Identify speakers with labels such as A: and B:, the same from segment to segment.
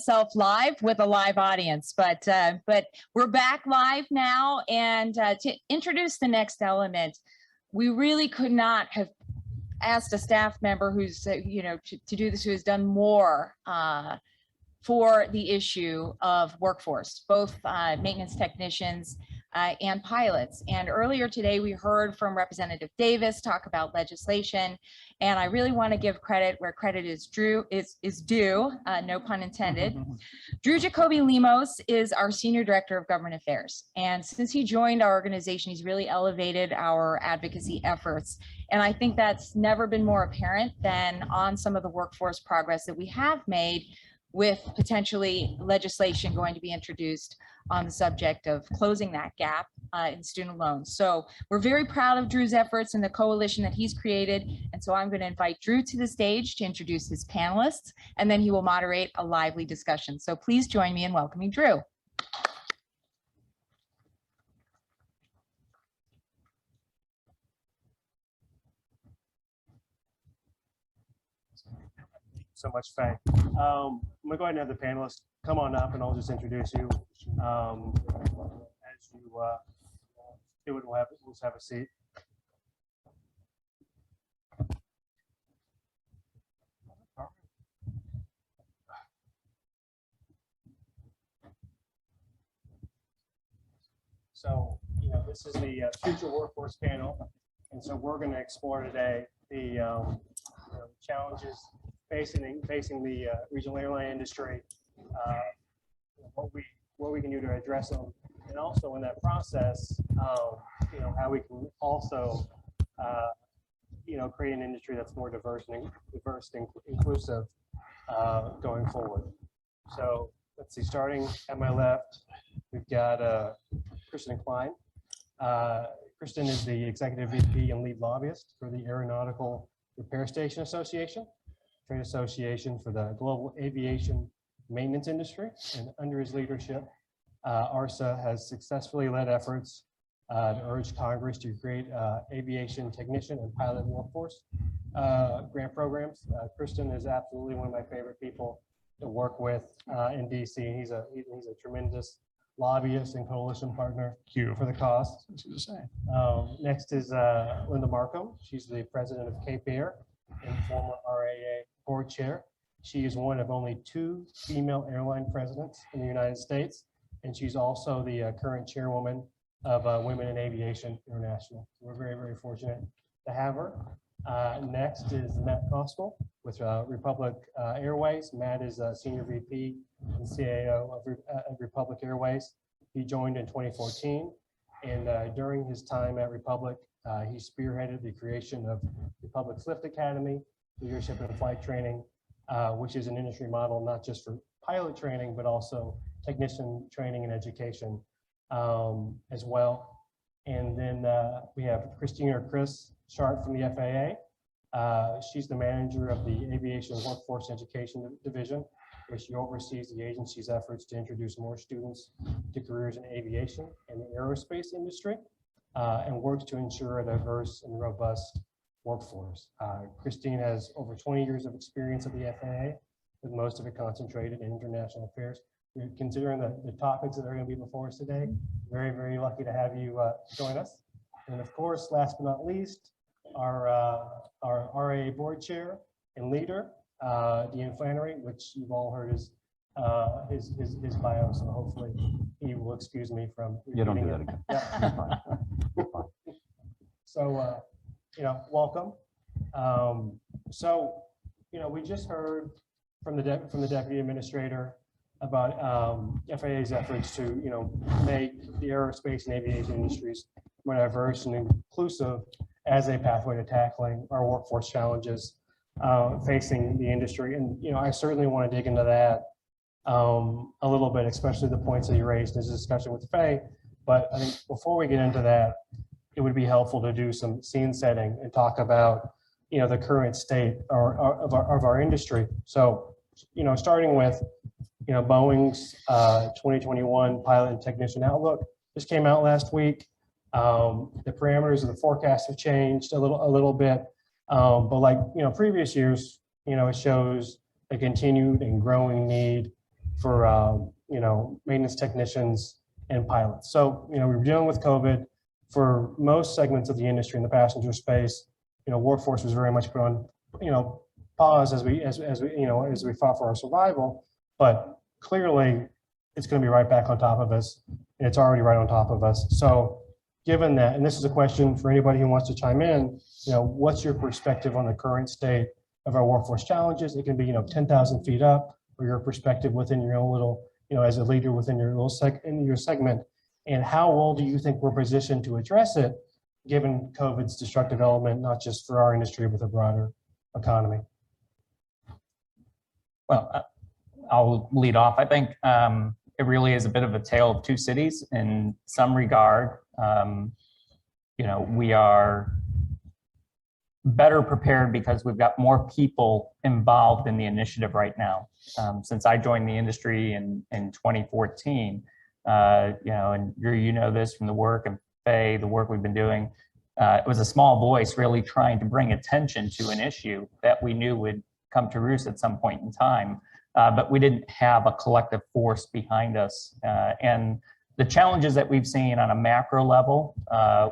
A: myself live with a live audience, but we're back live now. And to introduce the next element, we really could not have asked a staff member who's, to do this, who has done more for the issue of workforce, both maintenance technicians and pilots. And earlier today, we heard from Representative Davis talk about legislation, and I really want to give credit where credit is due, no pun intended. Drew Jacoby Lemos is our Senior Director of Government Affairs, and since he joined our organization, he's really elevated our advocacy efforts. And I think that's never been more apparent than on some of the workforce progress that we have made, with potentially legislation going to be introduced on the subject of closing that gap in student loans. So we're very proud of Drew's efforts and the coalition that he's created. And so I'm going to invite Drew to the stage to introduce his panelists, and then he will moderate a lively discussion. So please join me in welcoming Drew.
B: So much, Faye. I'm gonna go ahead and have the panelists come on up, and I'll just introduce you. As you do it, we'll just have a seat. So, this is the future workforce panel, and so we're going to explore today the challenges facing the regional airline industry, what we can do to address them, and also in that process, how we can also create an industry that's more diverse and inclusive going forward. So let's see, starting at my left, we've got Christian Klein. Christian is the Executive VP and Lead Lobbyist for the Aeronautical Repair Station Association, trade association for the global aviation maintenance industry. And under his leadership, ARSA has successfully led efforts to urge Congress to create aviation technician and pilot workforce grant programs. Christian is absolutely one of my favorite people to work with in DC. He's a tremendous lobbyist and coalition partner for the cause. Next is Linda Markham. She's the president of Cape Air and former RAA board chair. She is one of only 2 female airline presidents in the United States, and she's also the current chairwoman of Women in Aviation International. So we're very, very fortunate to have her. Next is Matt Koscal with Republic Airways. Matt is a senior VP and CAO of Republic Airways. He joined in 2014, and during his time at Republic, he spearheaded the creation of Republic's Lift Academy, Leadership and Flight Training, which is an industry model not just for pilot training, but also technician training and education as well. And then we have Chris Sharp from the FAA. She's the manager of the Aviation Workforce Education Division, where she oversees the agency's efforts to introduce more students to careers in aviation and the aerospace industry, and works to ensure a diverse and robust workforce. Christine has over 20 years of experience at the FAA, with most of it concentrated in international affairs. Considering the topics that are going to be before us today, very, very lucky to have you join us. And of course, last but not least, our RAA board chair and leader, Dion Flannery, which you've all heard his bio, so hopefully he will excuse me from repeating.
C: You don't do that again.
B: Yeah. So, welcome. So, we just heard from the deputy administrator about FAA's efforts to, make the aerospace and aviation industries more diverse and inclusive as a pathway to tackling our workforce challenges facing the industry. And, I certainly want to dig into that a little bit, especially the points that you raised in this discussion with Faye. But I think before we get into that, it would be helpful to do some scene setting and talk about, the current state of our industry. So, starting with, Boeing's 2021 pilot and technician outlook just came out last week. The parameters of the forecast have changed a little bit, but like previous years, it shows a continued and growing need maintenance technicians and pilots. So, we were dealing with COVID. For most segments of the industry in the passenger space, workforce was very much put on, pause as we fought for our survival. But clearly, it's going to be right back on top of us, and it's already right on top of us. So, given that, and this is a question for anybody who wants to chime in, what's your perspective on the current state of our workforce challenges? It can be, 10,000 feet up, or your perspective within your own little, as a leader within your little segment. And how well do you think we're positioned to address it, given COVID's destructive element, not just for our industry, but the broader economy?
C: Well, I'll lead off. I think it really is a bit of a tale of two cities in some regard. We are better prepared because we've got more people involved in the initiative right now. Since I joined the industry in 2014, and this from the work and Faye, the work we've been doing, it was a small voice really trying to bring attention to an issue that we knew would come to roost at some point in time, but we didn't have a collective force behind us. And the challenges that we've seen on a macro level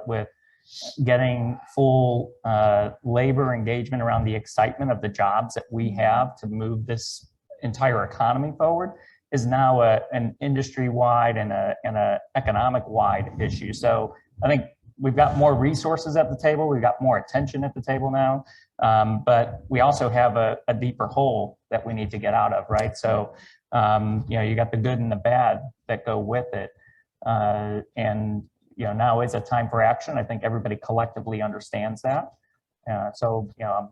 C: with getting full labor engagement around the excitement of the jobs that we have to move this entire economy forward is now an industry-wide and a economic-wide issue. So I think we've got more resources at the table. We've got more attention at the table now, but we also have a deeper hole that we need to get out of, right? So, you got the good and the bad that go with it. And, now is a time for action. I think everybody collectively understands that. So, I'm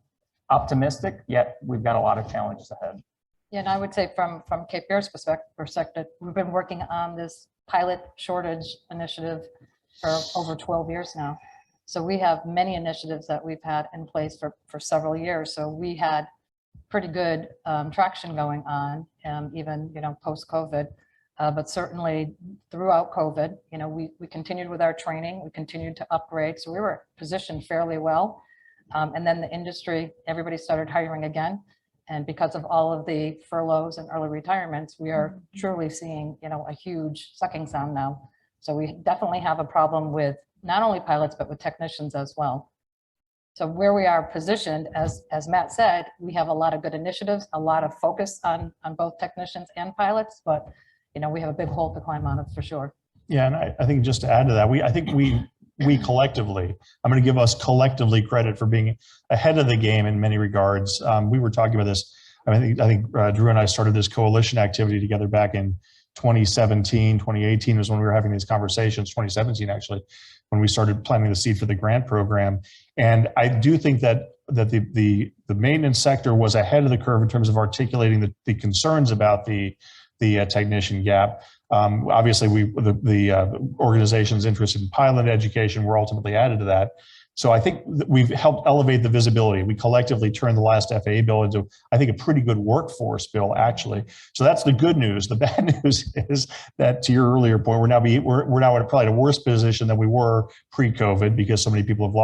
C: optimistic, yet we've got a lot of challenges ahead.
D: Yeah, and I would say from Cape Air's perspective, we've been working on this pilot shortage initiative for over 12 years now. So we have many initiatives that we've had in place for several years. So we had pretty good traction going on, even post-COVID. But certainly throughout COVID, we continued with our training, we continued to upgrade. So we were positioned fairly well. And then the industry, everybody started hiring again. And because of all of the furloughs and early retirements, we are truly seeing, a huge sucking sound now. So we definitely have a problem with not only pilots, but with technicians as well. So where we are positioned, as Matt said, we have a lot of good initiatives, a lot of focus on both technicians and pilots, but we have a big hole to climb on it for sure.
E: Yeah, and I think just to add to that, I think we collectively, I'm going to give us collectively credit for being ahead of the game in many regards. We were talking about this. I think Drew and I started this coalition activity together back in 2017, 2018 was when we were having these conversations, 2017 actually, when we started planting the seed for the grant program. And I do think that the maintenance sector was ahead of the curve in terms of articulating the concerns about the technician gap. Obviously, the organization's interested in pilot education were ultimately added to that. So I think we've helped elevate the visibility. We collectively turned the last FAA bill into, I think, a pretty good workforce bill, actually. So that's the good news. The bad news is that, to your earlier point, we're now at probably a worse position than we were pre-COVID because so many people have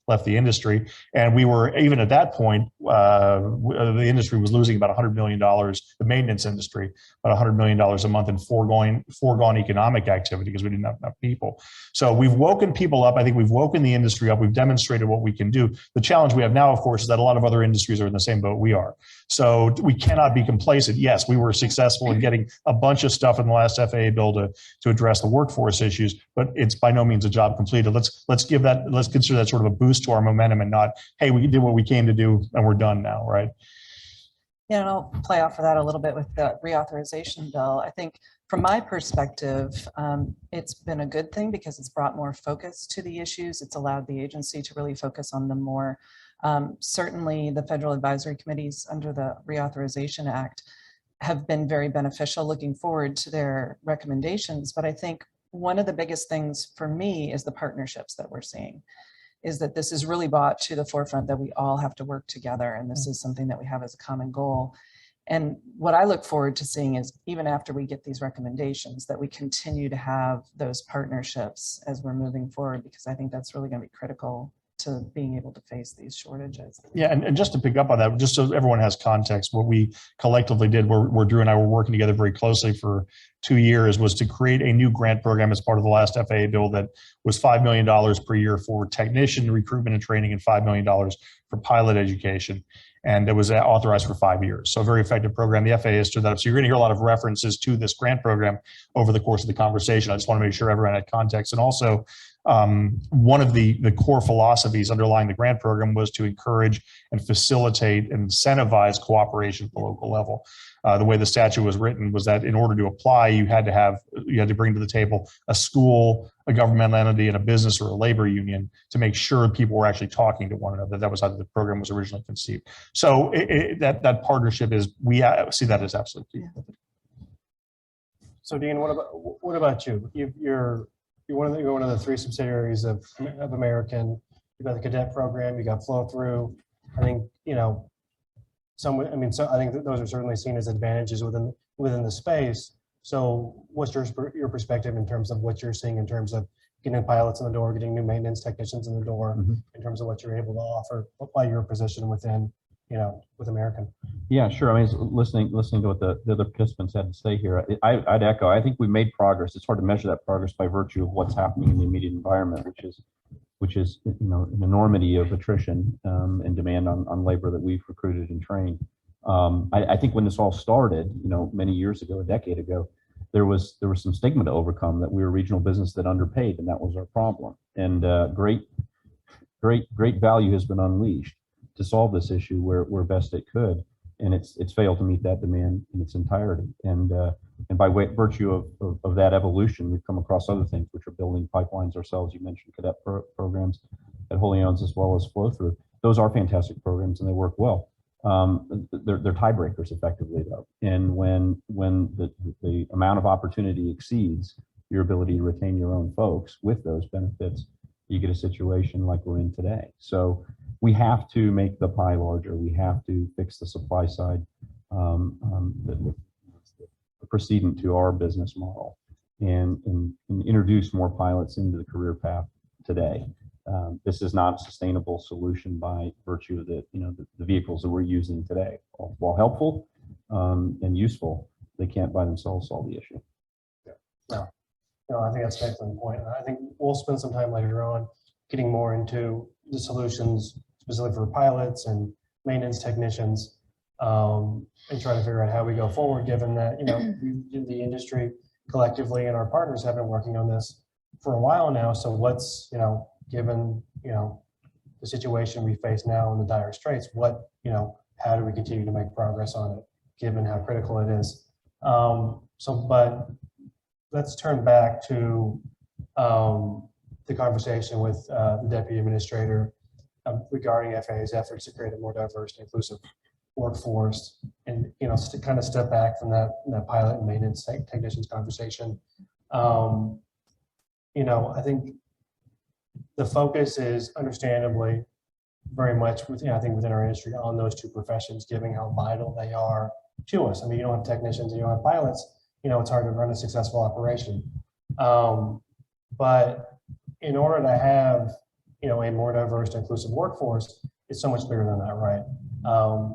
E: left the industry. And we were, even at that point, the industry was losing about $100 million, the maintenance industry, about $100 million a month in foregone economic activity because we didn't have enough people. So we've woken people up. I think we've woken the industry up. We've demonstrated what we can do. The challenge we have now, of course, is that a lot of other industries are in the same boat we are. So we cannot be complacent. Yes, we were successful in getting a bunch of stuff in the last FAA bill to address the workforce issues, but it's by no means a job completed. Let's consider that sort of a boost to our momentum and not, hey, we did what we came to do and we're done now, right?
F: Yeah, and I'll play off of that a little bit with the reauthorization bill. I think from my perspective, it's been a good thing because it's brought more focus to the issues. It's allowed the agency to really focus on them more. Certainly the federal advisory committees under the Reauthorization Act have been very beneficial, looking forward to their recommendations. But I think one of the biggest things for me is the partnerships that we're seeing, is that this is really brought to the forefront that we all have to work together. And this is something that we have as a common goal. And what I look forward to seeing is, even after we get these recommendations, that we continue to have those partnerships as we're moving forward, because I think that's really going to be critical to being able to face these shortages.
E: Yeah, and just to pick up on that, just so everyone has context, what we collectively did, where Drew and I were working together very closely for 2 years, was to create a new grant program as part of the last FAA bill that was $5 million per year for technician recruitment and training and $5 million for pilot education. And it was authorized for 5 years. So a very effective program. The FAA stood that up. So you're going to hear a lot of references to this grant program over the course of the conversation. I just want to make sure everyone had context. And also, one of the core philosophies underlying the grant program was to encourage and facilitate and incentivize cooperation at the local level. The way the statute was written was that in order to apply, you had to bring to the table a school, a governmental entity, and a business or a labor union to make sure people were actually talking to one another. That was how the program was originally conceived. So that partnership we see that as absolutely key.
B: So Dean, what about you? You're one of the 3 subsidiaries of American. You've got the cadet program. You got flow through. I think I think that those are certainly seen as advantages within the space. So what's your perspective in terms of what you're seeing in terms of getting pilots in the door, getting new maintenance technicians in the door, in terms of what you're able to offer by your position within, with American?
G: Yeah, sure. I mean, listening to what the other participants had to say here, I'd echo. I think we made progress. It's hard to measure that progress by virtue of what's happening in the immediate environment, which is an enormity of attrition and demand on labor that we've recruited and trained. I think when this all started, many years ago, a decade ago, there was some stigma to overcome that we were a regional business that underpaid, and that was our problem. And great value has been unleashed to solve this issue where best it could, and it's failed to meet that demand in its entirety. And by virtue of that evolution, we've come across other things, which are building pipelines ourselves. You mentioned cadet programs at wholly owned as well as flow through. Those are fantastic programs and they work well. They're tiebreakers effectively though. And when the amount of opportunity exceeds your ability to retain your own folks with those benefits, you get a situation like we're in today. So we have to make the pie larger. We have to fix the supply side, the precedent to our business model, and introduce more pilots into the career path today. This is not a sustainable solution by virtue of the vehicles that we're using today. While helpful and useful, they can't by themselves solve the issue.
B: Yeah. No, I think that's an excellent point. I think we'll spend some time later on getting more into the solutions specifically for pilots and maintenance technicians, and try to figure out how we go forward, given that the industry collectively and our partners have been working on this for a while now. So what's given the situation we face now in the dire straits, how do we continue to make progress on it, given how critical it is? But let's turn back to the conversation with the Deputy Administrator regarding FAA's efforts to create a more diverse and inclusive workforce, and to kind of step back from that pilot and maintenance technicians conversation. I think the focus is understandably very much within our industry on those 2 professions, given how vital they are to us. I mean, you don't have technicians and you don't have pilots, it's hard to run a successful operation. But in order to have a more diverse and inclusive workforce, it's so much bigger than that, right?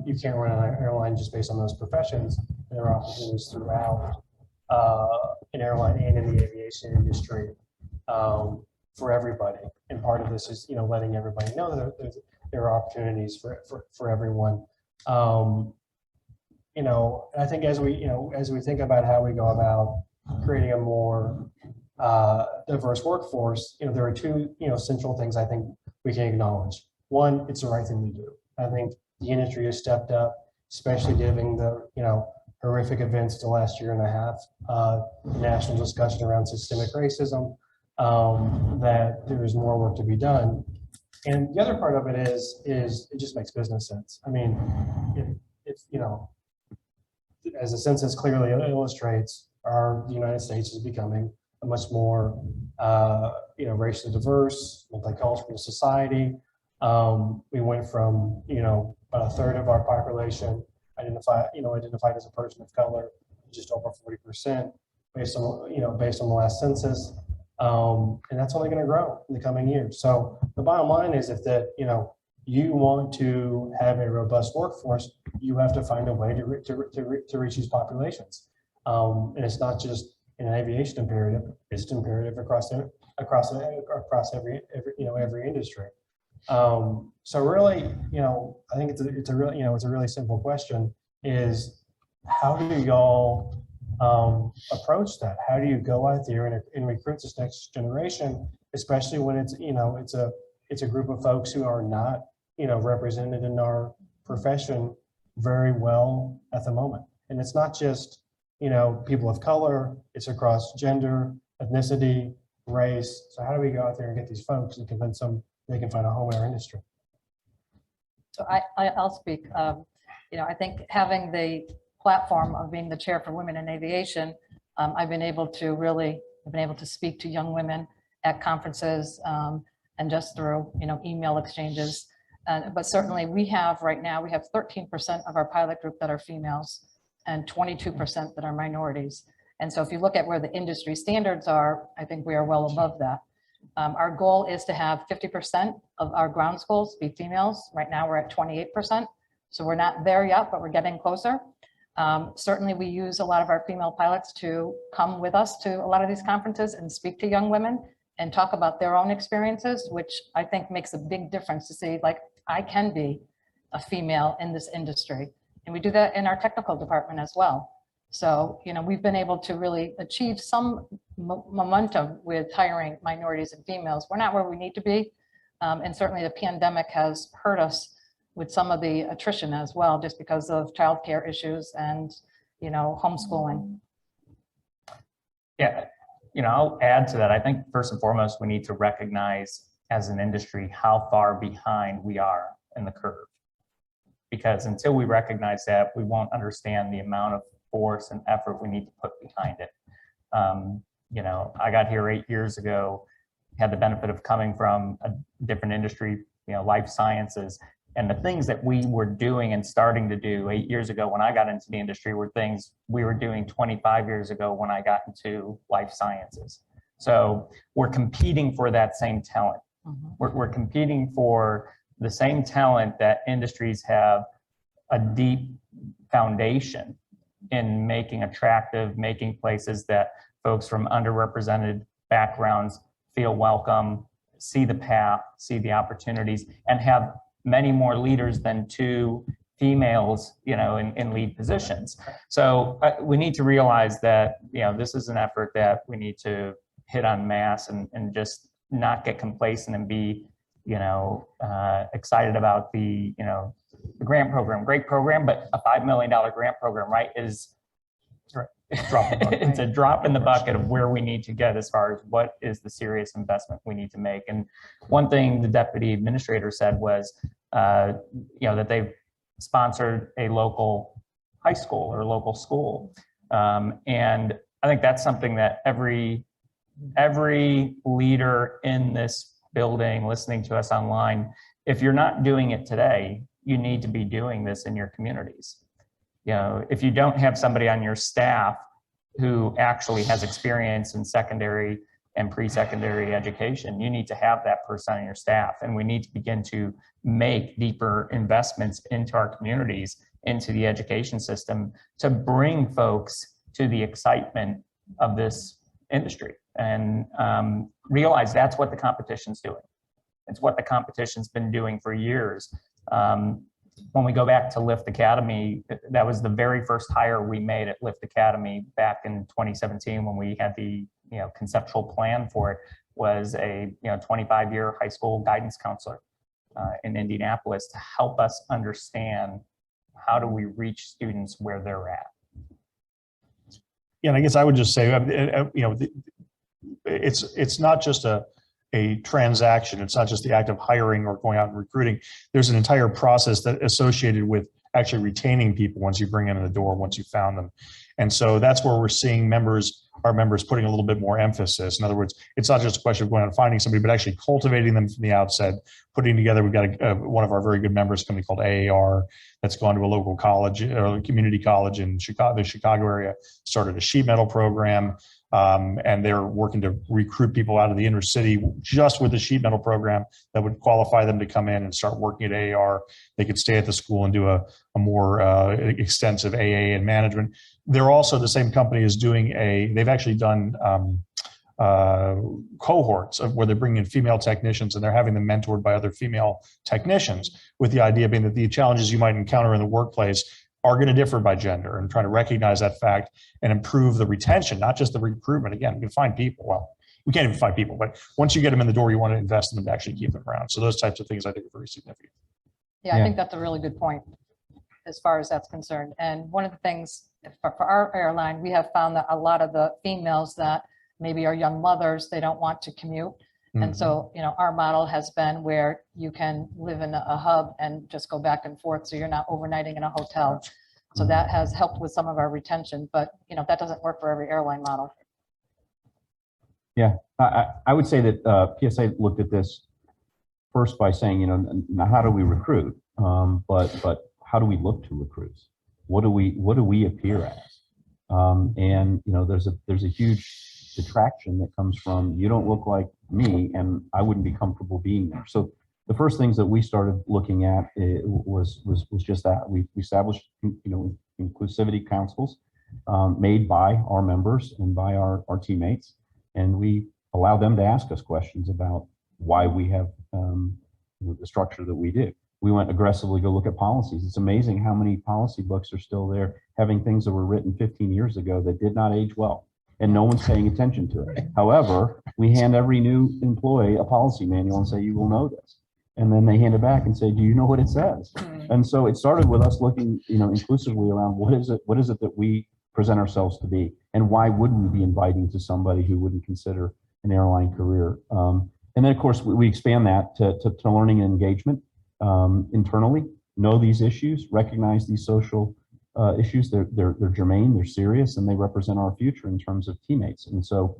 B: You can't run an airline just based on those professions. There are opportunities throughout an airline and in the aviation industry for everybody. And part of this is letting everybody know that there are opportunities for everyone. I think as we think about how we go about creating a more diverse workforce, there are 2 central things I think we can acknowledge. One, it's the right thing to do. I think the industry has stepped up, especially given the horrific events the last year and a half, national discussion around systemic racism, that there is more work to be done. And the other part of it is it just makes business sense. I mean, it's as the census clearly illustrates, the United States is becoming a much more racially diverse, multicultural society. We went from about a third of our population identified as a person of color, just over 40% based on the last census. And that's only going to grow in the coming years. So the bottom line is if that, you want to have a robust workforce, you have to find a way to reach these populations. And it's not just an aviation imperative; it's imperative across every industry. So really, I think it's a really simple question: is how do y'all approach that? How do you go out there and recruit this next generation, especially when it's a group of folks who are not represented in our profession very well at the moment? And it's not just people of color; it's across gender, ethnicity, race. So how do we go out there and get these folks and convince them they can find a home in our industry?
D: So I'll speak. I think having the platform of being the chair for women in aviation, I've been able to speak to young women at conferences and just through email exchanges. But certainly we have 13% of our pilot group that are females and 22% that are minorities. And so if you look at where the industry standards are, I think we are well above that. Our goal is to have 50% of our ground schools be females. Right now we're at 28%. So we're not there yet, but we're getting closer. Certainly we use a lot of our female pilots to come with us to a lot of these conferences and speak to young women and talk about their own experiences, which I think makes a big difference to see, like, I can be a female in this industry. And we do that in our technical department as well. So, we've been able to really achieve some momentum with hiring minorities and females. We're not where we need to be. And certainly the pandemic has hurt us with some of the attrition as well, just because of childcare issues and, homeschooling.
C: Yeah, I'll add to that. I think first and foremost, we need to recognize as an industry how far behind we are in the curve. Because until we recognize that, we won't understand the amount of force and effort we need to put behind it. I got here 8 years ago, had the benefit of coming from a different industry, life sciences, and the things that we were doing and starting to do 8 years ago when I got into the industry were things we were doing 25 years ago when I got into life sciences. So we're competing for that same talent. We're competing for the same talent that industries have a deep foundation in making attractive, making places that folks from underrepresented backgrounds feel welcome, see the path, see the opportunities, and have many more leaders than 2 females, in lead positions. So we need to realize that, this is an effort that we need to hit on mass and just not get complacent and be, excited about the grant program, great program, but a $5 million grant program, right, is it's a drop in the bucket of where we need to get as far as what is the serious investment we need to make. And one thing the deputy administrator said was, that they've sponsored a local high school or local school. And I think that's something that every leader in this building listening to us online, if you're not doing it today, you need to be doing this in your communities. If you don't have somebody on your staff who actually has experience in secondary and pre-secondary education, you need to have that person on your staff. And we need to begin to make deeper investments into our communities, into the education system, to bring folks to the excitement of this industry and realize that's what the competition's doing. It's what the competition's been doing for years. When we go back to Lift Academy, that was the very first hire we made at Lift Academy back in 2017 when we had the conceptual plan for it, was a 25-year high school guidance counselor in Indianapolis to help us understand how do we reach students where they're at.
E: Yeah, and I guess I would just say, it's not just a transaction. It's not just the act of hiring or going out and recruiting. There's an entire process that associated with actually retaining people once you bring them in the door, once you found them. And so that's where we're seeing our members putting a little bit more emphasis. In other words, it's not just a question of going out and finding somebody, but actually cultivating them from the outset, putting together. We've got one of our very good members, a company called AAR, that's gone to a local college or community college in Chicago, the Chicago area, started a sheet metal program. And they're working to recruit people out of the inner city just with the sheet metal program that would qualify them to come in and start working at AAR. They could stay at the school and do a more extensive AA and management. They're also, the same company is doing they've actually done cohorts of where they're bringing in female technicians and they're having them mentored by other female technicians, with the idea being that the challenges you might encounter in the workplace are going to differ by gender, and trying to recognize that fact and improve the retention, not just the recruitment. Again, we can find people. Well, we can't even find people, but once you get them in the door, you want to invest in them to actually keep them around. So those types of things I think are very significant.
D: Yeah, I
C: Yeah.
D: think that's a really good point as far as that's concerned. And one of the things for our airline, we have found that a lot of the females that maybe are young mothers, they don't want to commute. And so, our model has been where you can live in a hub and just go back and forth. So you're not overnighting in a hotel. So that has helped with some of our retention, but that doesn't work for every airline model.
G: Yeah, I would say that PSA looked at this first by saying, now how do we recruit? But how do we look to recruits? What do we appear as? And there's a huge detraction that comes from, you don't look like me and I wouldn't be comfortable being there. So the first things that we started looking at was just that. We established inclusivity councils made by our members and by our teammates, and we allow them to ask us questions about why we have the structure that we do. We went aggressively go look at policies. It's amazing how many policy books are still there having things that were written 15 years ago that did not age well, and no one's paying attention to it. However, we hand every new employee a policy manual and say, you will know this. And then they hand it back and say, do you know what it says? And so it started with us looking, inclusively around what is it that we present ourselves to be, and why wouldn't we be inviting to somebody who wouldn't consider an airline career? And then of course we expand that to learning and engagement internally, know these issues, recognize these social issues. They're germane, they're serious, and they represent our future in terms of teammates. And so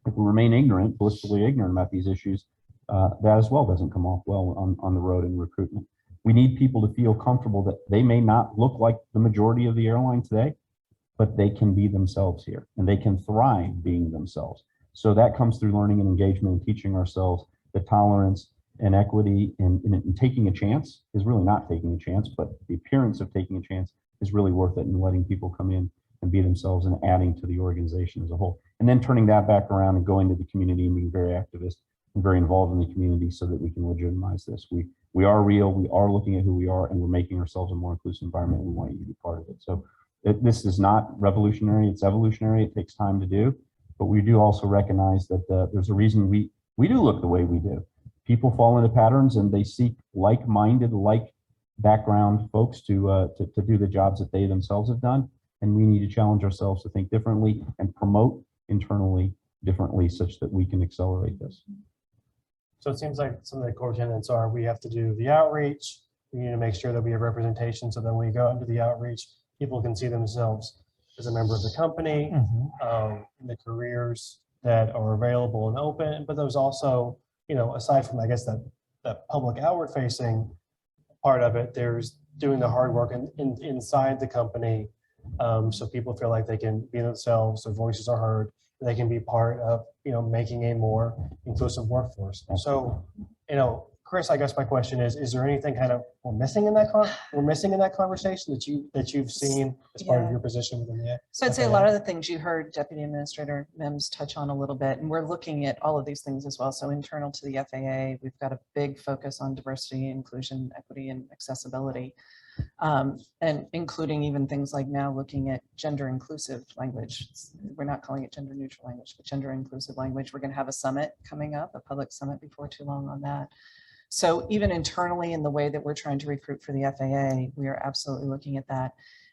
G: if we remain ignorant, blissfully ignorant about these issues, that as well doesn't come off well on the road in recruitment. We need people to feel comfortable that they may not look like the majority of the airline today, but they can be themselves here and they can thrive being themselves. So that comes through learning and engagement and teaching ourselves that tolerance and equity and taking a chance is really not taking a chance, but the appearance of taking a chance is really worth it, and letting people come in and be themselves and adding to the organization as a whole. And then turning that back around and going to the community and being very activist and very involved in the community so that we can legitimize this. We are real, we are looking at who we are, and we're making ourselves a more inclusive environment. We want you to be part of it. So this is not revolutionary, it's evolutionary. It takes time to do, but we do also recognize that there's a reason we do look the way we do. People fall into patterns and they seek like-minded, like background folks to do the jobs that they themselves have done. And we need to challenge ourselves to think differently and promote internally differently such that we can accelerate this.
B: So it seems like some of the core tenets are, we have to do the outreach. We need to make sure that we have representation. So then when we go into the outreach, people can see themselves as a member of the company, the careers that are available and open. But there's also, aside from, I guess, that public outward facing part of it, there's doing the hard work inside the company. So people feel like they can be themselves, their voices are heard, they can be part of, making a more inclusive workforce. So, Chris, I guess my question is there anything kind of we're missing in that conversation that you've seen as part of your position within the
F: So I'd say a lot of the things you heard Deputy Administrator Mims touch on a little bit, and we're looking at all of these things as well. So internal to the FAA, we've got a big focus on diversity, inclusion, equity, and accessibility. And including even things like now looking at gender inclusive language. We're not calling it gender neutral language, but gender inclusive language. We're going to have a summit coming up, a public summit before too long on that. So even internally in the way that we're trying to recruit for the FAA, we are absolutely looking at that.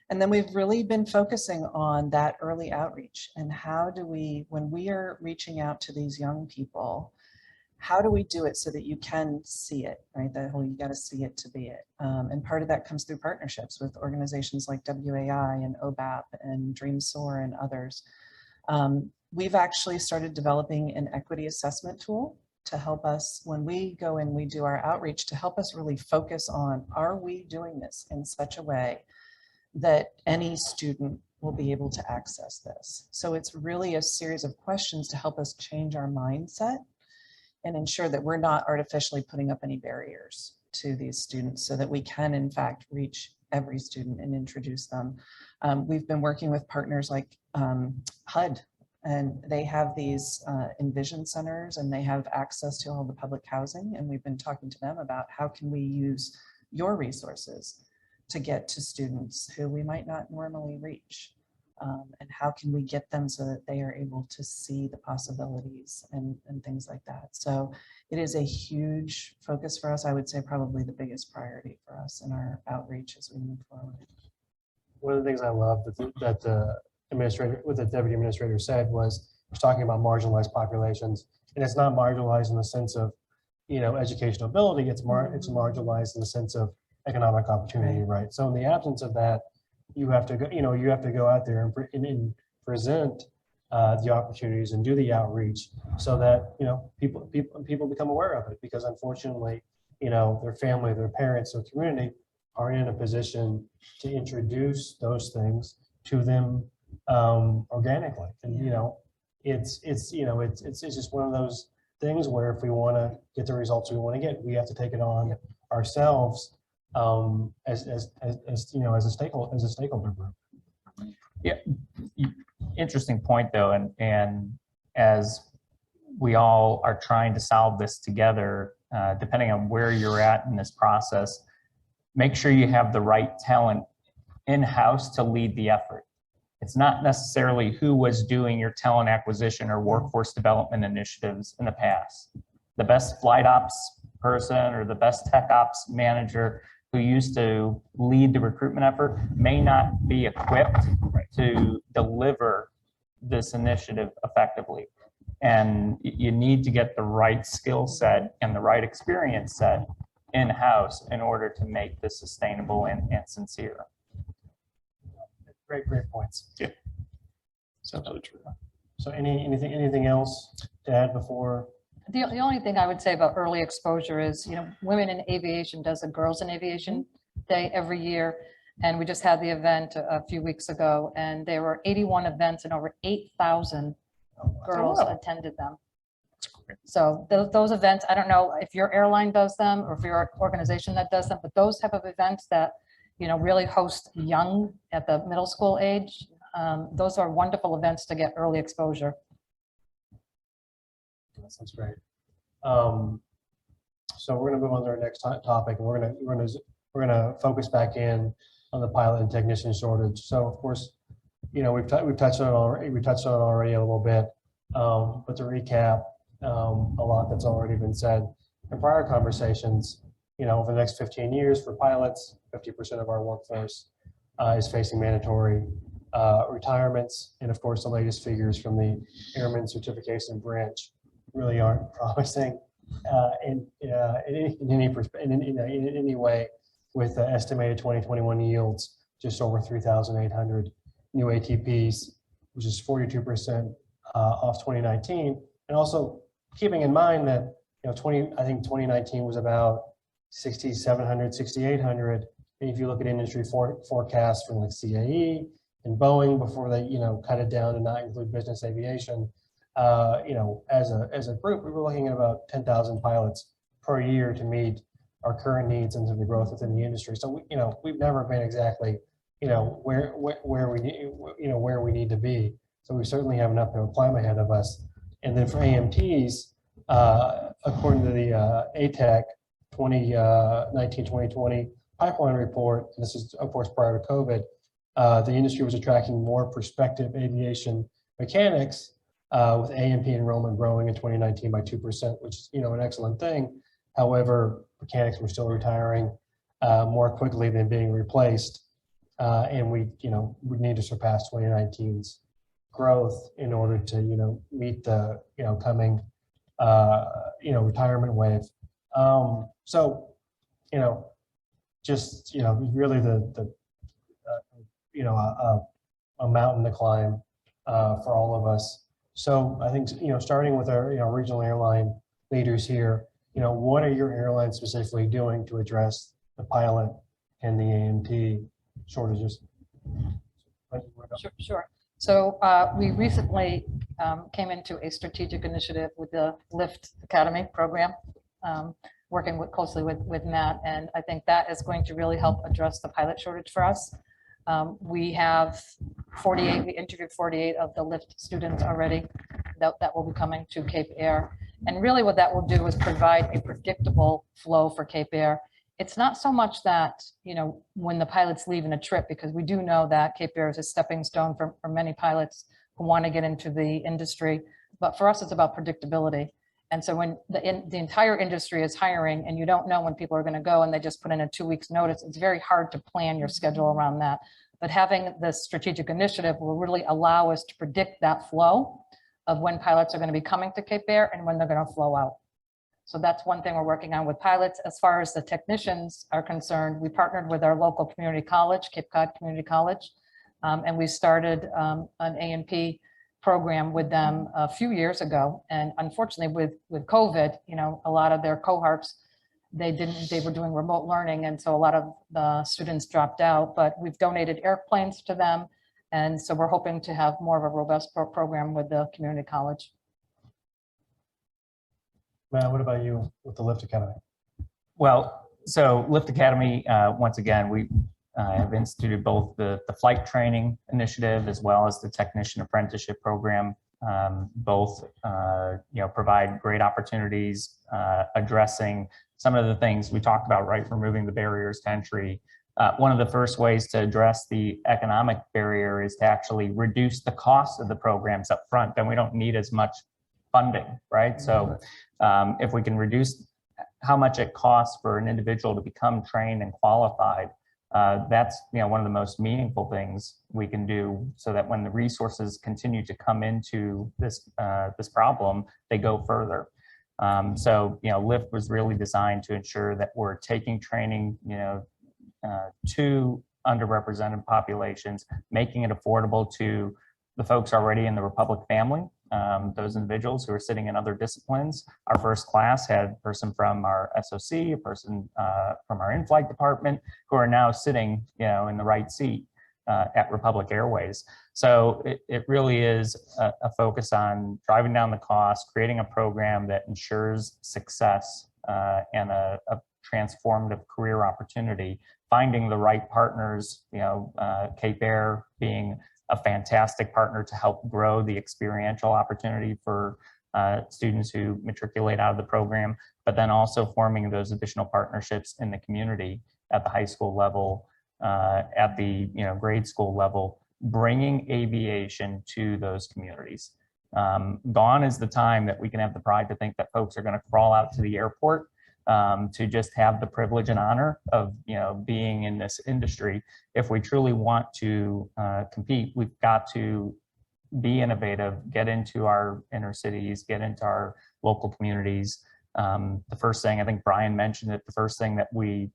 F: And then we've really been focusing on that early outreach and how do we, when we are reaching out to these young people, how do we do it so that you can see it, right? That whole, you got to see it to be it. And part of that comes through partnerships with organizations like WAI and OBAP and DreamSoar and others. We've actually started developing an equity assessment tool to help us when we go and we do our outreach, to help us really focus on, are we doing this in such a way that any student will be able to access this. So it's really a series of questions to help us change our mindset and ensure that we're not artificially putting up any barriers to these students so that we can in fact reach every student and introduce them. We've been working with partners like HUD, and they have these Envision centers and they have access to all the public housing. And we've been talking to them about how can we use your resources to get to students who we might not normally reach. And how can we get them so that they are able to see the possibilities and things like that. So it is a huge focus for us. I would say probably the biggest priority for us in our outreach as we move forward.
B: One of the things I love that the administrator, what the deputy administrator said was talking about marginalized populations, and it's not marginalized in the sense of, educational ability. It's marginalized in the sense of economic opportunity, right? So in the absence of that, you have to go, you have to go out there and present the opportunities and do the outreach so that, people become aware of it, because unfortunately, their family, their parents, their community aren't in a position to introduce those things to them organically. And, it's just one of those things where if we want to get the results we want to get, we have to take it on ourselves as a stakeholder group.
C: Yeah, interesting point though, and as we all are trying to solve this together, depending on where you're at in this process, make sure you have the right talent in-house to lead the effort. It's not necessarily who was doing your talent acquisition or workforce development initiatives in the past. The best flight ops person or the best tech ops manager who used to lead the recruitment effort may not be equipped to deliver this initiative effectively. And you need to get the right skill set and the right experience set in-house in order to make this sustainable and sincere.
B: Great points.
E: Yeah. It's absolutely true.
B: So anything else to add before?
D: The only thing I would say about early exposure is, Women in Aviation does a Girls in Aviation Day every year. And we just had the event a few weeks ago, and there were 81 events and over 8,000 girls attended them. So those events, I don't know if your airline does them or if you're an organization that does them, but those type of events that, really host young at the middle school age, those are wonderful events to get early exposure.
B: That sounds great. So we're going to move on to our next topic, and we're going to focus back in on the pilot and technician shortage. So of course, we've touched on it already. We touched on it already a little bit, but to recap, a lot that's already been said in prior conversations. Over the next 15 years for pilots, 50% of our workforce is facing mandatory retirements, and of course, the latest figures from the Airman Certification Branch really aren't promising in any way, with estimated 2021 yields just over 3,800 new ATPs, which is 42% off 2019. And also keeping in mind that I think 2019 was about 6,700, 6,800. And if you look at industry forecasts from like CAE and Boeing before they cut it down to not include business aviation, as a group, we were looking at about 10,000 pilots per year to meet our current needs and to the growth within the industry. So we've never been exactly where we need to be. So we certainly have an uphill climb ahead of us. And then for AMTs, according to the ATAC 2019-2020 pipeline report, and this is of course prior to COVID, the industry was attracting more prospective aviation mechanics, with AMP enrollment growing in 2019 by 2%, which is an excellent thing. However, mechanics were still retiring more quickly than being replaced, and we need to surpass 2019's growth in order to meet the coming retirement wave. So just really a mountain to climb for all of us. So I think starting with our regional airline leaders here, what are your airlines specifically doing to address the pilot and the AMT shortages?
D: Sure. So we recently came into a strategic initiative with the Lift Academy program, working closely with Matt, and I think that is going to really help address the pilot shortage for us. We have 48, we interviewed 48 of the Lift students already that will be coming to Cape Air. And really what that will do is provide a predictable flow for Cape Air. It's not so much that, you know, when the pilots leave in a trip, because we do know that Cape Air is a stepping stone for many pilots who want to get into the industry. But for us, it's about predictability. And so when the entire industry is hiring and you don't know when people are going to go and they just put in a 2 weeks notice, it's very hard to plan your schedule around that. But having this strategic initiative will really allow us to predict that flow of when pilots are going to be coming to Cape Air and when they're going to flow out. So that's one thing we're working on with pilots. As far as the technicians are concerned, we partnered with our local community college, Cape Cod Community College, and we started an A&P program with them a few years ago. And unfortunately with COVID, you know, a lot of their cohorts, they were doing remote learning. And so a lot of the students dropped out, but we've donated airplanes to them. And so we're hoping to have more of a robust program with the community college.
E: Matt, what about you with the Lift Academy?
C: Well, so Lift Academy, once again, we have instituted both the flight training initiative as well as the technician apprenticeship program. Both you know, provide great opportunities addressing some of the things we talked about, right? Removing the barriers to entry. One of the first ways to address the economic barrier is to actually reduce the cost of the programs up front. Then we don't need as much funding, right? So if we can reduce how much it costs for an individual to become trained and qualified, that's, you know, one of the most meaningful things we can do, so that when the resources continue to come into this this problem, they go further. So, you know, LIFT was really designed to ensure that we're taking training, you know, to underrepresented populations, making it affordable to the folks already in the Republic family, those individuals who are sitting in other disciplines. Our first class had a person from our SOC, a person from our in-flight department, who are now sitting, you know, in the right seat at Republic Airways. So it really is a focus on driving down the cost, creating a program that ensures success and a transformative career opportunity, finding the right partners, you know, Cape Air being a fantastic partner to help grow the experiential opportunity for students who matriculate out of the program, but then also forming those additional partnerships in the community at the high school level, at the, you know, grade school level, bringing aviation to those communities. Gone is the time that we can have the pride to think that folks are going to crawl out to the airport to just have the privilege and honor of, you know, being in this industry. If we truly want to compete, we've got to be innovative, get into our inner cities, get into our local communities. The first thing, I think Brian mentioned it, the first thing that we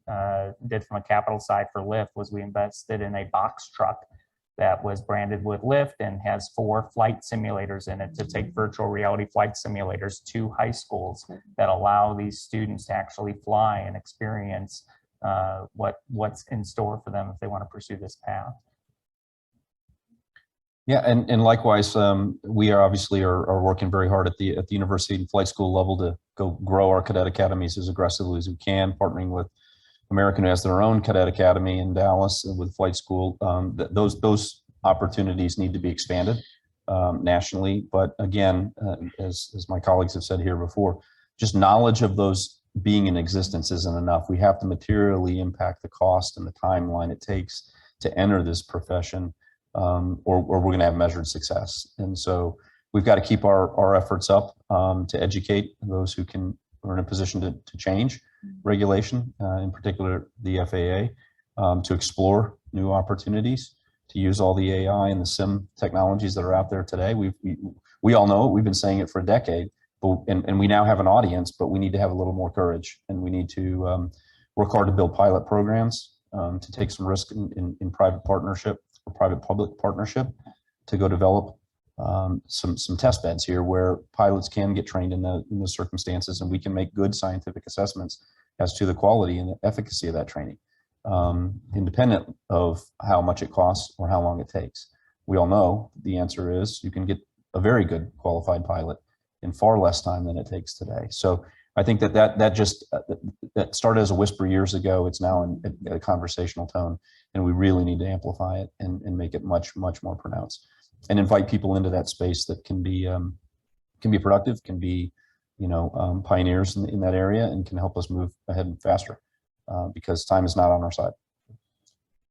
C: did from a capital side for LIFT was we invested in a box truck that was branded with LIFT and has 4 flight simulators in it to take virtual reality flight simulators to high schools that allow these students to actually fly and experience what's in store for them if they want to pursue this path.
G: Yeah, and likewise, we are obviously are working very hard at the university and flight school level to go grow our cadet academies as aggressively as we can, partnering with American, who has their own cadet academy in Dallas with flight school. Those opportunities need to be expanded nationally. But again, as my colleagues have said here before, just knowledge of those being in existence isn't enough. We have to materially impact the cost and the timeline it takes to enter this profession, or we're going to have measured success. And so we've got to keep our efforts up to educate those who are in a position to change regulation, in particular the FAA, to explore new opportunities, to use all the AI and the sim technologies that are out there today. We all know it. We've been saying it for a decade, and we now have an audience, but we need to have a little more courage, and we need to work hard to build pilot programs, to take some risk in private partnership or private-public partnership, to go develop some test beds here where pilots can get trained in the circumstances, and we can make good scientific assessments as to the quality and the efficacy of that training, independent of how much it costs or how long it takes. we all know the answer is you can get a very good qualified pilot in far less time than it takes today. So I think that started as a whisper years ago. It's now in a conversational tone, and we really need to amplify it and make it much more pronounced, and invite people into that space that can be productive, can be pioneers in that area, and can help us move ahead faster because time is not on our side.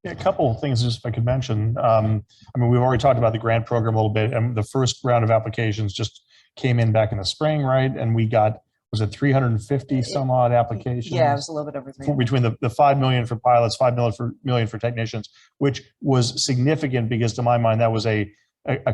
E: Yeah, a couple of things, just if I could mention. I mean, we've already talked about the grant program a little bit, and the first round of applications just came in back in the spring, right? And we got, was it 350 some odd applications?
F: Yeah, it was a little bit over 3.
E: Between the 5 million for pilots, 5 million for technicians, which was significant because to my mind, that was a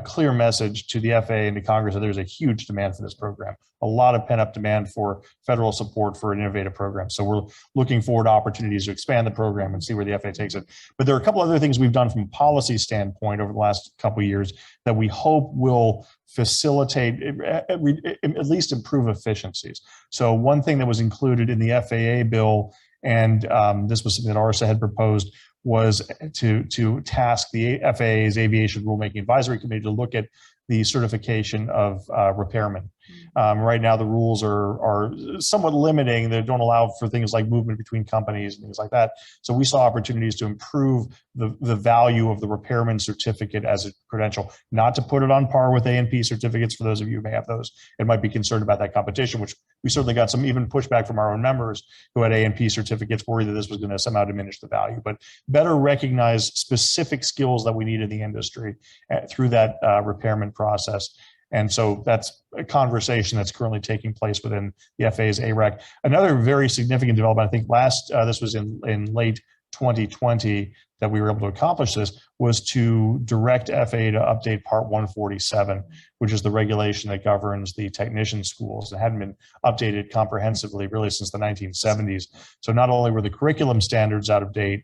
E: clear message to the FAA and to Congress that there's a huge demand for this program, a lot of pent up demand for federal support for an innovative program. So we're looking forward to opportunities to expand the program and see where the FAA takes it. But there are a couple other things we've done from a policy standpoint over the last couple of years that we hope will facilitate, at least improve efficiencies. So one thing that was included in the FAA bill, and this was something that ARSA had proposed, was to task the FAA's Aviation Rulemaking Advisory Committee to look at the certification of repairmen. Right now, the rules are somewhat limiting. They don't allow for things like movement between companies and things like that. So we saw opportunities to improve the value of the repairman certificate as a credential, not to put it on par with A&P certificates for those of you who may have those and might be concerned about that competition, which we certainly got some even pushback from our own members who had A&P certificates, worried that this was going to somehow diminish the value, but better recognize specific skills that we need in the industry through that repairman process. And so that's a conversation that's currently taking place within the FAA's ARAC. Another very significant development, I think this was in late 2020 that we were able to accomplish this, was to direct FAA to update Part 147, which is the regulation that governs the technician schools. It hadn't been updated comprehensively really since the 1970s. So not only were the curriculum standards out of date,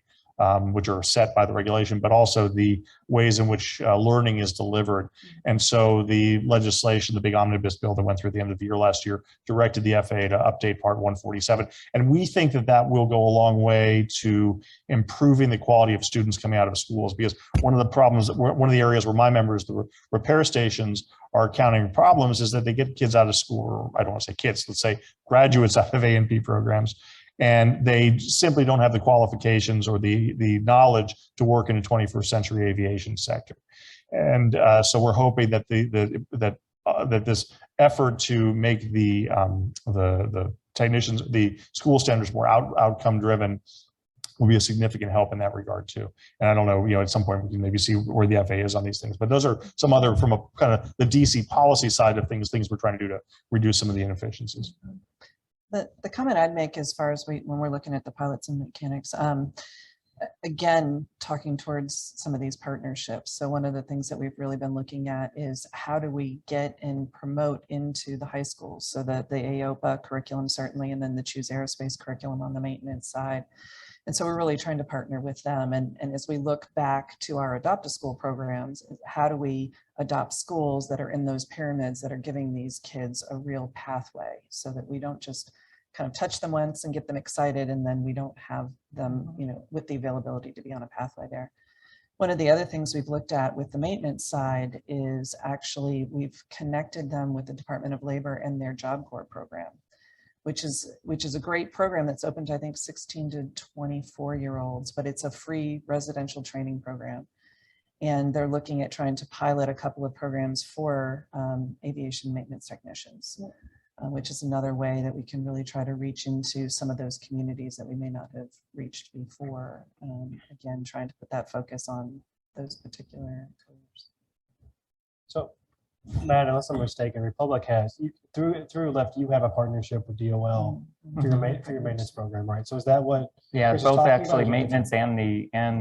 E: which are set by the regulation, but also the ways in which learning is delivered. And so the legislation, the big omnibus bill that went through at the end of the year last year, directed the FAA to update Part 147. And we think that that will go a long way to improving the quality of students coming out of schools, because one of the problems, one of the areas where my members, the repair stations, are encountering problems is that they get kids out of school, or I don't want to say kids, let's say graduates out of A&P programs, and they simply don't have the qualifications or the knowledge to work in a 21st century aviation sector. And so we're hoping that that this effort to make the technicians, the school standards more outcome driven will be a significant help in that regard too. And I don't know, at some point we can maybe see where the FAA is on these things, but those are some other, from a kind of the DC policy side of things we're trying to do to reduce some of the inefficiencies.
F: The comment I'd make as far as when we're looking at the pilots and mechanics, again, talking towards some of these partnerships. So one of the things that we've really been looking at is how do we get and promote into the high schools, so that the AOPA curriculum certainly, and then the Choose Aerospace curriculum on the maintenance side. And so we're really trying to partner with them. And as we look back to our Adopt a School programs, how do we adopt schools that are in those pyramids that are giving these kids a real pathway, so that we don't just kind of touch them once and get them excited, and then we don't have them, with the availability to be on a pathway there. One of the other things we've looked at with the maintenance side is actually we've connected them with the Department of Labor and their Job Corps program, which is a great program that's open to, I think, 16 to 24-year-olds, but it's a free residential training program. And they're looking at trying to pilot a couple of programs for aviation maintenance technicians, which is another way that we can really try to reach into some of those communities that we may not have reached before. Again, trying to put that focus on those particular careers.
B: So, Matt, unless I'm mistaken, Republic has, through Left, you have a partnership with DOL for your maintenance program, right? So is that what?
C: Yeah,
B: Chris is
C: both
B: talking
C: actually,
B: about?
C: maintenance and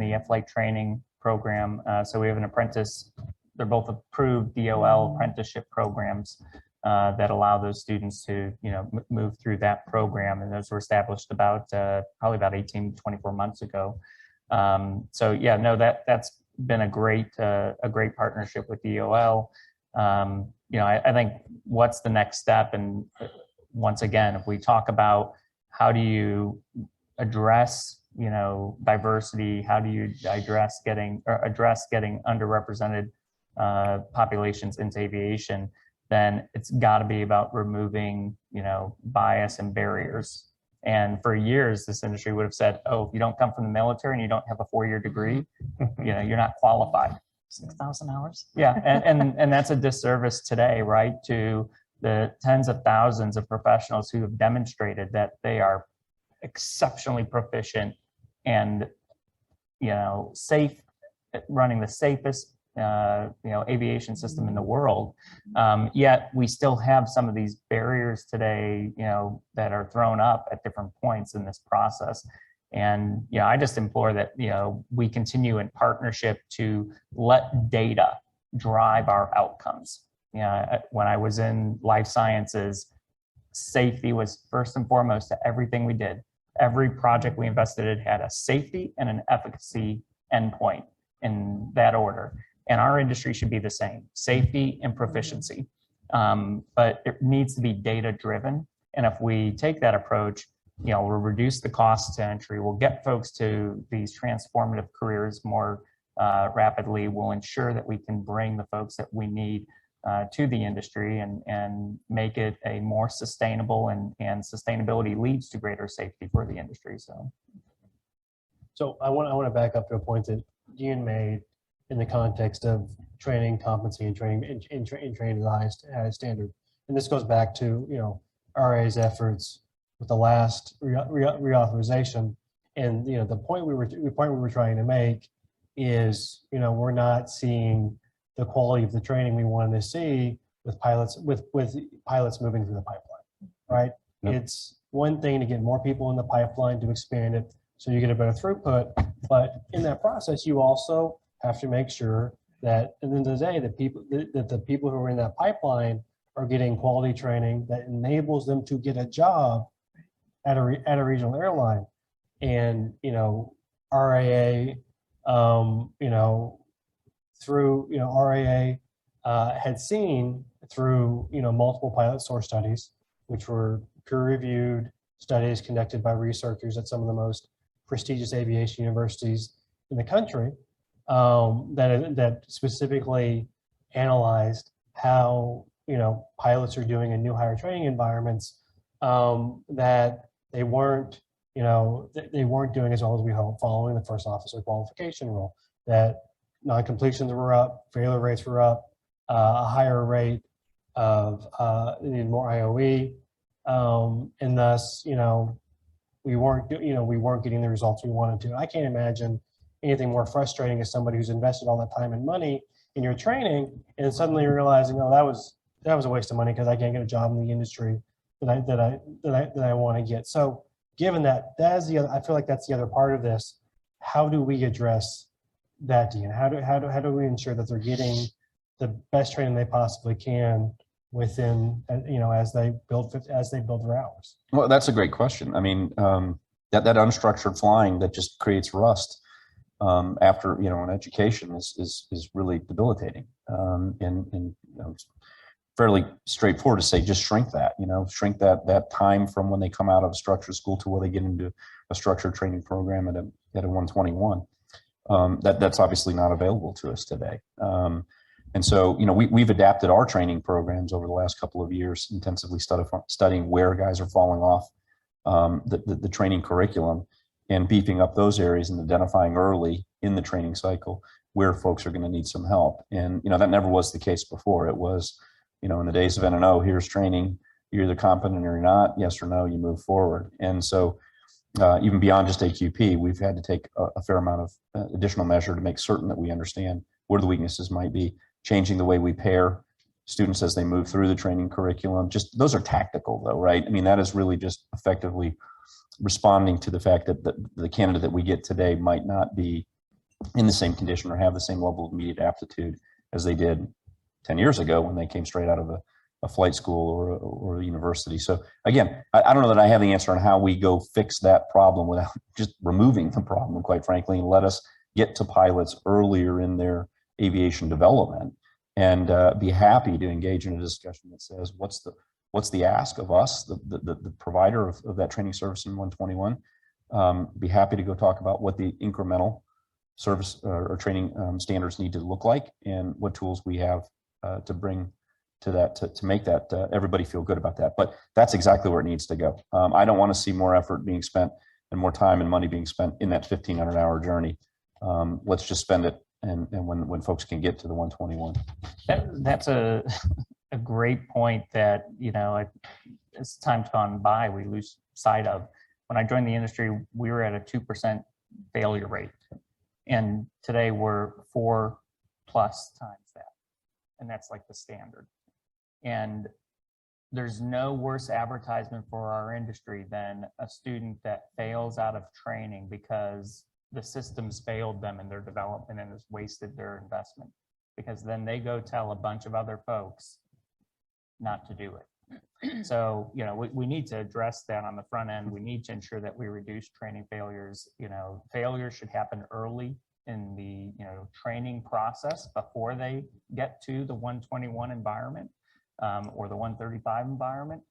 C: the F-Flight training program. So we have an apprentice. They're both approved DOL apprenticeship programs that allow those students to move through that program, and those were established probably about 18 to 24 months ago. So yeah, no, that's been a great partnership with DOL. I think what's the next step, and once again, if we talk about how do you address diversity, how do you address getting underrepresented populations into aviation, then it's got to be about removing, bias and barriers. And for years, this industry would have said, oh, if you don't come from the military and you don't have a 4-year degree, you're not qualified.
D: 6,000 hours.
C: Yeah, and that's a disservice today, right, to the tens of thousands of professionals who have demonstrated that they are exceptionally proficient and, safe at running the safest, aviation system in the world. Yet we still have some of these barriers today, that are thrown up at different points in this process. And, I just implore that, we continue in partnership to let data drive our outcomes. When I was in life sciences, safety was first and foremost to everything we did. Every project we invested in had a safety and an efficacy endpoint in that order. And our industry should be the same, safety and proficiency. But it needs to be data driven. And if we take that approach, we'll reduce the cost to entry. We'll get folks to these transformative careers more rapidly. We'll ensure that we can bring the folks that we need to the industry and make it a more sustainable, and sustainability leads to greater safety for the industry.
B: So I want to back up to a point that Dion made in the context of training, competency, and training at the highest standard. And this goes back to RA's efforts with the last reauthorization. And the point we were trying to make is we're not seeing the quality of the training we wanted to see with pilots moving through the pipeline, right?
G: Yep.
B: It's one thing to get more people in the pipeline to expand it so you get a better throughput, but in that process you also have to make sure that at the end of the day the people who are in that pipeline are getting quality training that enables them to get a job at a regional airline. And RAA through RAA had seen through multiple pilot source studies, which were peer-reviewed studies conducted by researchers at some of the most prestigious aviation universities in the country, that specifically analyzed how pilots are doing in new hire training environments, that they weren't doing as well as we hoped following the first officer qualification rule. That non-completions were up, failure rates were up, a higher rate of more IOE, and thus we weren't getting the results we wanted to. I can't imagine anything more frustrating as somebody who's invested all that time and money in your training, and suddenly you're realizing, oh, that was a waste of money because I can't get a job in the industry that I want to get. So given that is the other, I feel like that's the other part of this. How do we address that, Dean? How do we ensure that they're getting the best training they possibly can within as they build their hours?
G: Well, that's a great question. I mean, that unstructured flying that just creates rust after an education is really debilitating. And it's fairly straightforward to say just shrink that time from when they come out of structured school to where they get into a structured training program at a 121. That's obviously not available to us today. And so, we've adapted our training programs over the last couple of years, intensively studying where guys are falling off the training curriculum and beefing up those areas and identifying early in the training cycle where folks are going to need some help. And, that never was the case before. It was, in the days of N&O, here's training, you're either competent or you're not, yes or no, you move forward. And so even beyond just AQP, we've had to take a fair amount of additional measure to make certain that we understand where the weaknesses might be, changing the way we pair students as they move through the training curriculum. Just those are tactical though, right? I mean, that is really just effectively responding to the fact that the candidate that we get today might not be in the same condition or have the same level of immediate aptitude as they did 10 years ago when they came straight out of a flight school or a university. So again, I don't know that I have the answer on how we go fix that problem without just removing the problem, quite frankly, and let us get to pilots earlier in their aviation development and be happy to engage in a discussion that says, what's the ask of us, the provider of that training service in 121? Be happy to go talk about what the incremental service or training standards need to look like, and what tools we have to bring to that, to make that everybody feel good about that. But that's exactly where it needs to go. I don't want to see more effort being spent and more time and money being spent in that 1,500-hour journey. Let's just spend it, and when folks can get to the 121.
C: That's a great point that, you know, as time's gone by, we lose sight of. When I joined the industry, we were at a 2% failure rate. And today we're 4+ times that. And that's like the standard. And there's no worse advertisement for our industry than a student that fails out of training because the systems failed them in their development and has wasted their investment. Because then they go tell a bunch of other folks not to do it. So, you know, we need to address that on the front end. We need to ensure that we reduce training failures. You know, failures should happen early in the, you know, training process before they get to the 121 environment or the 135 environment.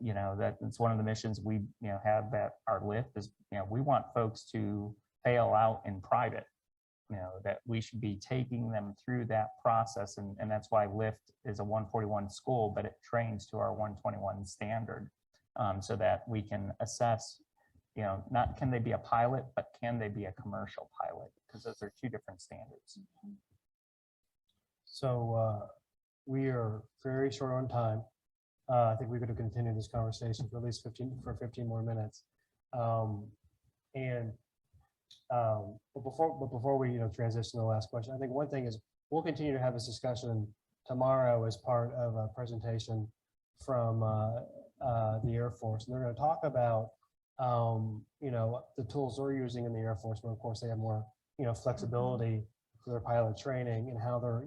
C: You know, that's one of the missions we, you know, have at our lift is, you know, we want folks to fail out in private. You know, that we should be taking them through that process. And that's why LIFT is a 141 school, but it trains to our 121 standard so that we can assess, you know, not can they be a pilot, but can they be a commercial pilot? Because those are two different standards.
B: So we are very short on time. I think we're going to continue this conversation for at least 15 more minutes. But before we transition to the last question, I think one thing is we'll continue to have this discussion tomorrow as part of a presentation from the Air Force, and they're going to talk about the tools they're using in the Air Force, but of course they have more flexibility for their pilot training and how they're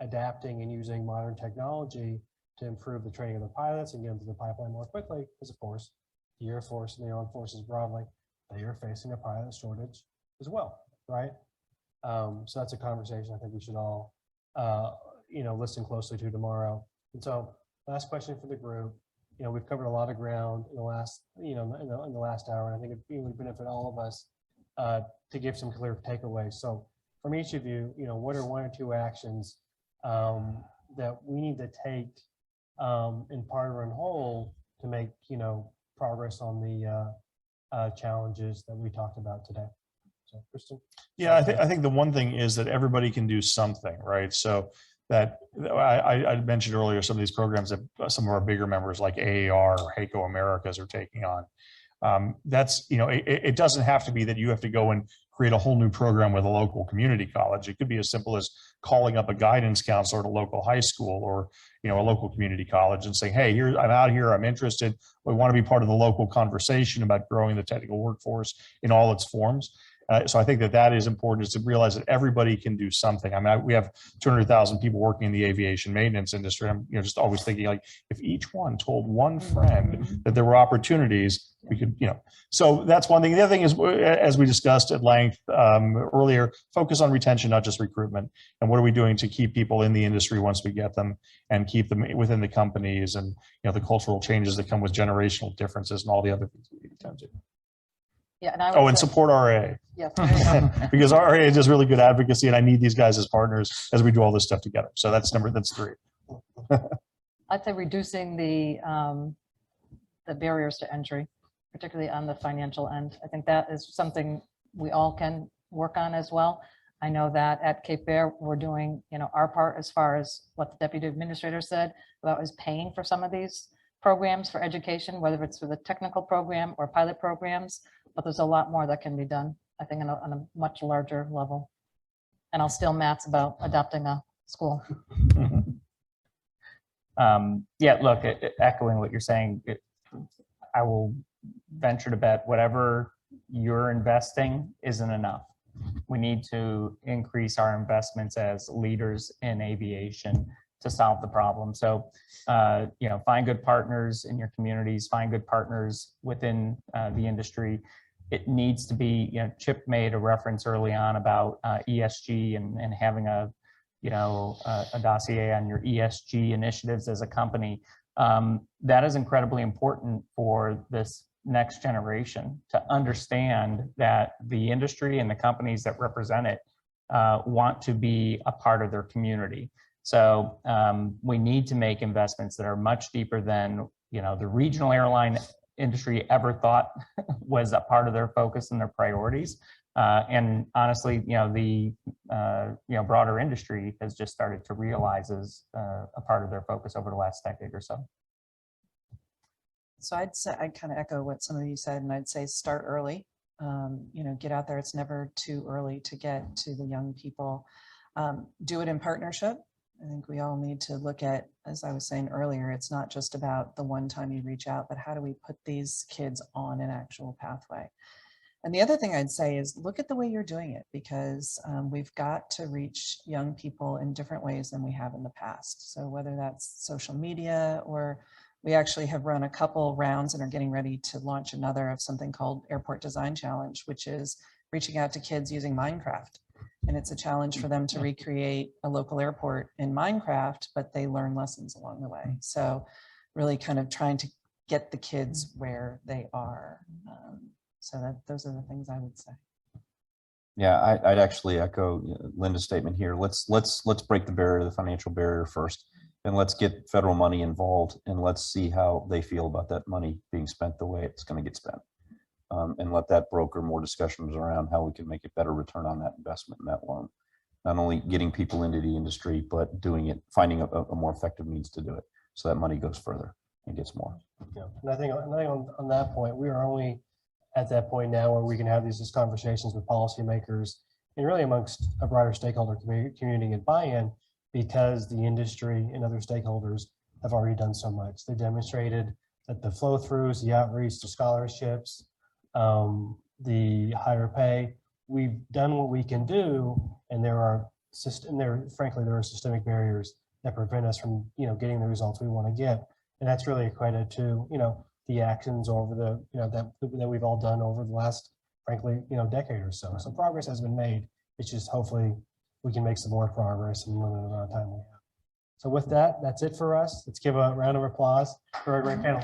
B: adapting and using modern technology to improve the training of the pilots and get them to the pipeline more quickly, because of course the Air Force and the armed forces broadly, they are facing a pilot shortage as well, right? So that's a conversation I think we should all, listen closely to tomorrow. And so, last question for the group. We've covered a lot of ground in the last, in the last hour, and I think it would benefit all of us to give some clear takeaways. So, from each of you, what are 1 or 2 actions that we need to take in part or in whole to make, progress on the challenges that we talked about today? So, Christian?
E: Yeah, I think the one thing is that everybody can do something, right? So that I mentioned earlier, some of these programs that some of our bigger members like AAR or HACO Americas are taking on. That's, it doesn't have to be that you have to go and create a whole new program with a local community college. It could be as simple as calling up a guidance counselor at a local high school or, a local community college and saying, hey, I'm out here, I'm interested. We want to be part of the local conversation about growing the technical workforce in all its forms. So I think that is important, is to realize that everybody can do something. I mean, we have 200,000 people working in the aviation maintenance industry. I'm just always thinking, like, if each one told one friend that there were opportunities, we could, so that's one thing. The other thing is, as we discussed at length earlier, focus on retention, not just recruitment. And what are we doing to keep people in the industry once we get them and keep them within the companies, and, the cultural changes that come with generational differences and all the other things we need to attend to.
D: Yeah, and I would
E: and
D: say,
E: support RA.
D: yeah, there you go.
E: Because RA does really good advocacy, and I need these guys as partners as we do all this stuff together. So that's 3.
D: I'd say reducing the barriers to entry, particularly on the financial end. I think that is something we all can work on as well. I know that at Cape Air, we're doing, our part as far as what the deputy administrator said about is paying for some of these programs for education, whether it's for the technical program or pilot programs, but there's a lot more that can be done, I think, on a much larger level. And I'll steal Matt's about adopting a school.
C: Yeah, look, echoing what you're saying, I will venture to bet whatever you're investing isn't enough. We need to increase our investments as leaders in aviation to solve the problem. So, find good partners in your communities, find good partners within the industry. It needs to be, Chip made a reference early on about ESG and having a dossier on your ESG initiatives as a company. That is incredibly important for this next generation to understand that the industry and the companies that represent it want to be a part of their community. So we need to make investments that are much deeper than, you know, the regional airline industry ever thought was a part of their focus and their priorities. And honestly, you know, the broader industry has just started to realize as a part of their focus over the last decade or so.
F: So I'd say, I'd kind of echo what some of you said, and I'd say start early. You know, get out there. It's never too early to get to the young people. Do it in partnership. I think we all need to look at, as I was saying earlier, it's not just about the one time you reach out, but how do we put these kids on an actual pathway? And the other thing I'd say is look at the way you're doing it, because we've got to reach young people in different ways than we have in the past. So whether that's social media, or we actually have run a couple rounds and are getting ready to launch another of something called Airport Design Challenge, which is reaching out to kids using Minecraft. And it's a challenge for them to recreate a local airport in Minecraft, but they learn lessons along the way. So really kind of trying to get the kids where they are. So that those are the things I would say.
G: Yeah, I'd actually echo Linda's statement here. Let's break the barrier, the financial barrier first, and let's get federal money involved, and let's see how they feel about that money being spent the way it's going to get spent. And let that broker more discussions around how we can make a better return on that investment and that loan. Not only getting people into the industry, but doing it, finding a more effective means to do it, so that money goes further and gets more.
B: Yeah, and I think on that point, we are only at that point now where we can have these conversations with policymakers and really amongst a broader stakeholder community and buy-in, because the industry and other stakeholders have already done so much. They demonstrated that the flow-throughs, the outreach, the scholarships, the higher pay, we've done what we can do, and frankly, there are systemic barriers that prevent us from, you know, getting the results we want to get. And that's really a credit to, you know, the actions over the, you know, that we've all done over the last, frankly, you know, decade or so. So progress has been made. It's just hopefully we can make some more progress in the limited amount of time we have. So with that, that's it for us. Let's give a round of applause for our great panel.